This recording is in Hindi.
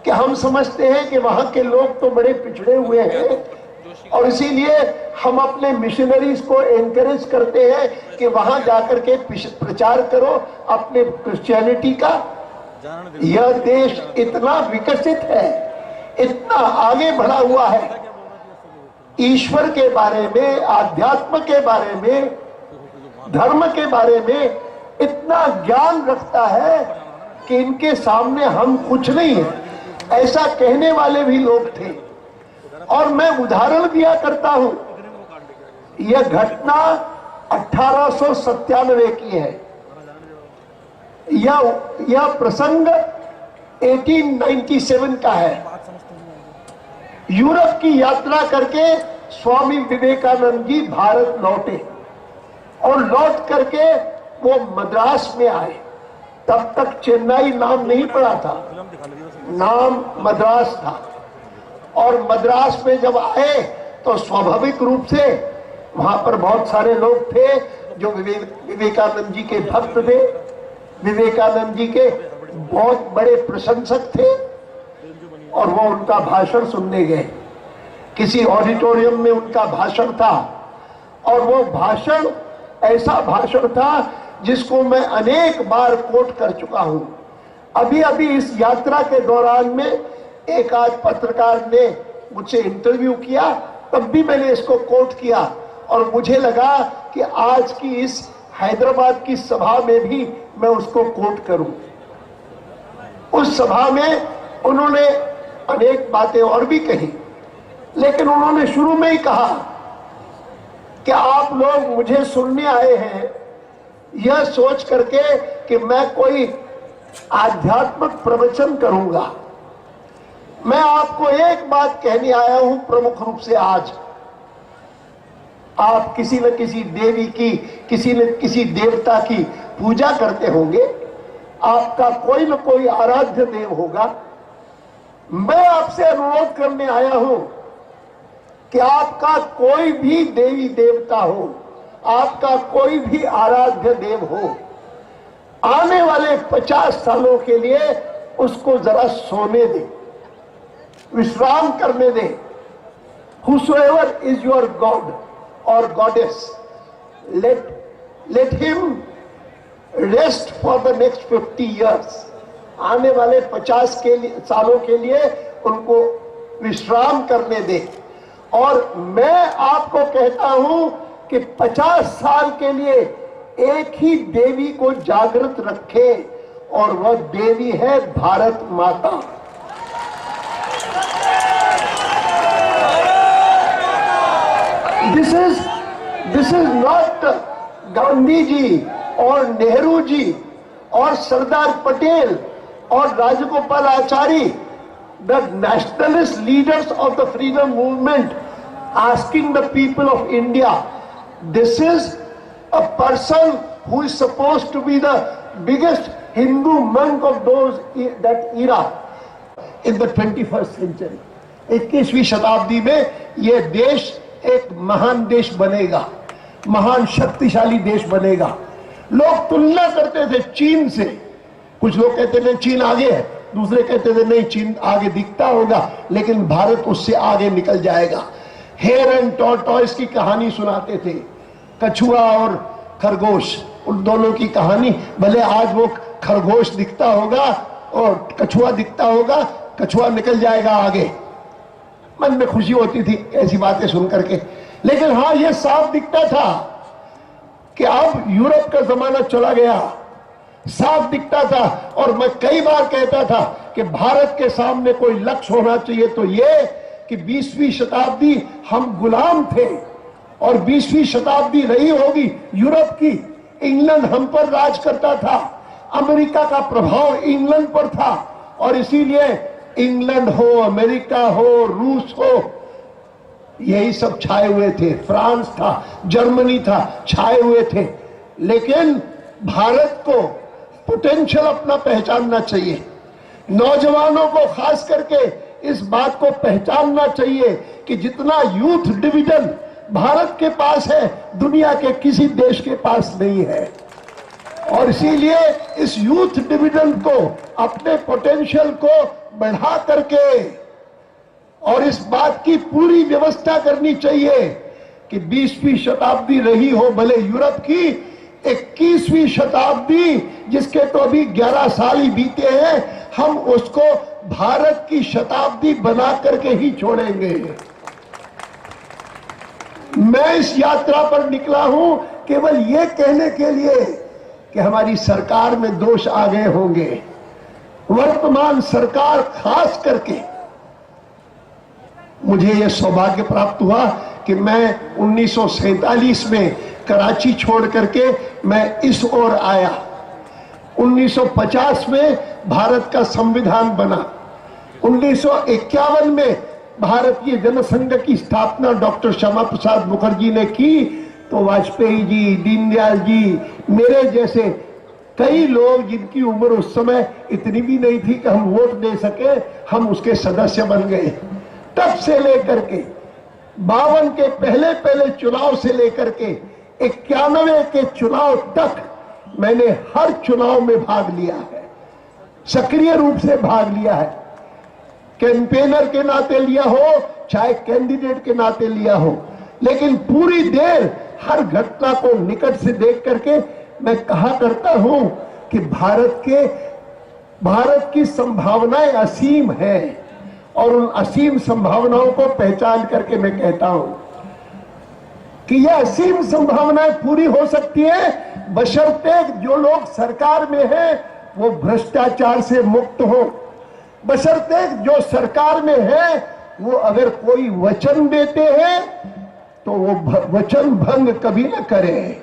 कि हम समझते हैं कि वहां के लोग तो बड़े पिछड़े हुए हैं और इसीलिए हम अपने मिशनरीज को एनकरेज करते हैं कि वहां जाकर के प्रचार करो अपने क्रिश्चियनिटी का। यह देश इतना विकसित है, इतना आगे बढ़ा हुआ है, ईश्वर के बारे में, आध्यात्म के बारे में, धर्म के बारे में इतना ज्ञान रखता है कि इनके सामने हम कुछ नहीं है, ऐसा कहने वाले भी लोग थे। और मैं उदाहरण दिया करता हूं, यह घटना 1897 की है, यह प्रसंग 1897 का है। यूरोप की यात्रा करके स्वामी विवेकानंद जी भारत लौटे और लौट करके वो मद्रास में आए। तब तक चेन्नई नाम नहीं पड़ा था, नाम मद्रास था। और मद्रास में जब आए तो स्वाभाविक रूप से वहां पर बहुत सारे लोग थे जो विवेकानंद जी के भक्त थे, विवेकानंद जी के बहुत बड़े प्रशंसक थे और वो उनका भाषण सुनने गए। किसी ऑडिटोरियम में उनका भाषण था और वो भाषण ऐसा भाषण था जिसको मैं अनेक बार कोट कर चुका हूं। अभी अभी इस यात्रा के दौरान में एक आध पत्रकार ने मुझसे इंटरव्यू किया, तब भी मैंने इसको कोट किया और मुझे लगा कि आज की इस हैदराबाद की सभा में भी मैं उसको कोट करूं। उस सभा में उन्होंने अनेक बातें और भी कही, लेकिन उन्होंने शुरू में ही कहा कि आप लोग मुझे सुनने आए हैं यह सोच करके कि मैं कोई आध्यात्मिक प्रवचन करूंगा। मैं आपको एक बात कहने आया हूं प्रमुख रूप से आज। आप किसी न किसी देवी की, किसी न किसी देवता की पूजा करते होंगे, आपका कोई न कोई आराध्य देव होगा। मैं आपसे अनुरोध करने आया हूं कि आपका कोई भी देवी देवता हो, आपका कोई भी आराध्य देव हो, आने वाले 50 सालों के लिए उसको जरा सोने दे, विश्राम करने दे। Whosoever is your God or goddess, let him rest for the next 50 years. आने वाले 50 सालों के लिए उनको विश्राम करने दे। और मैं आपको कहता हूं कि 50 साल के लिए एक ही देवी को जागृत रखे और वह देवी है भारत माता। This is not Gandhi ji और नेहरू जी और सरदार पटेल और Rajagopalachari, the nationalist leaders of the freedom movement asking the people of India. This is a person who is supposed to be the biggest Hindu monk of that era in the 21st century. 21वीं शताब्दी में यह देश एक महान देश बनेगा, महान शक्तिशाली देश बनेगा। लोग तुलना करते थे चीन से, कुछ लोग कहते थे चीन आगे है, दूसरे कहते थे नहीं चीन आगे दिखता होगा लेकिन भारत उससे आगे निकल जाएगा। हेयर एंड टॉर्टॉइस की कहानी सुनाते थे, कछुआ और खरगोश, उन दोनों की कहानी। भले आज वो खरगोश दिखता होगा और कछुआ दिखता होगा, कछुआ निकल जाएगा आगे। मन में खुशी होती थी ऐसी बातें सुन करके, लेकिन हाँ यह साफ दिखता था कि अब यूरोप का जमाना चला गया, साफ दिखता था। और मैं कई बार कहता था कि भारत के सामने कोई लक्ष्य होना चाहिए तो ये कि 20वीं शताब्दी हम गुलाम थे और 20वीं शताब्दी रही होगी यूरोप की। इंग्लैंड हम पर राज करता था, अमेरिका का प्रभाव इंग्लैंड पर था और इसीलिए इंग्लैंड हो, अमेरिका हो, रूस हो, यही सब छाए हुए थे। फ्रांस था, जर्मनी था, छाए हुए थे। लेकिन भारत को पोटेंशियल अपना पहचानना चाहिए। नौजवानों को खास करके इस बात को पहचानना चाहिए कि जितना यूथ डिवीजन भारत के पास है दुनिया के किसी देश के पास नहीं है। और इसीलिए इस यूथ डिविडेंड को, अपने पोटेंशियल को बढ़ा करके और इस बात की पूरी व्यवस्था करनी चाहिए कि 20वीं शताब्दी रही हो भले यूरोप की, 21वीं शताब्दी जिसके तो अभी 11 साल ही बीते हैं, हम उसको भारत की शताब्दी बना करके ही छोड़ेंगे। मैं इस यात्रा पर निकला हूं केवल ये कहने के लिए कि हमारी सरकार में दोष आ गए होंगे। वर्तमान सरकार खास करके, मुझे यह सौभाग्य प्राप्त हुआ कि मैं 1947 में कराची छोड़ करके मैं इस ओर आया। 1950 में भारत का संविधान बना। 1951 में भारतीय जनसंघ की स्थापना डॉक्टर श्यामा प्रसाद मुखर्जी ने की, तो वाजपेयी जी, दीनदयाल जी, मेरे जैसे कई लोग जिनकी उम्र उस समय इतनी भी नहीं थी कि हम वोट दे सके, हम उसके सदस्य बन गए। तब से लेकर के 52 के पहले चुनाव से लेकर के 91 के चुनाव तक मैंने हर चुनाव में भाग लिया है, सक्रिय रूप से भाग लिया है। कैंपेनर के नाते लिया हो, चाहे कैंडिडेट के नाते लिया हो, लेकिन पूरी देर हर घटना को निकट से देख करके मैं कहा करता हूं कि भारत की संभावनाएं असीम है, और उन असीम संभावनाओं को पहचान करके मैं कहता हूं कि यह असीम संभावनाएं पूरी हो सकती है बशर्ते जो लोग सरकार में हैं वो भ्रष्टाचार से मुक्त हो, बशर्ते जो सरकार में है वो अगर कोई वचन देते हैं तो वो वचन भंग कभी न करें।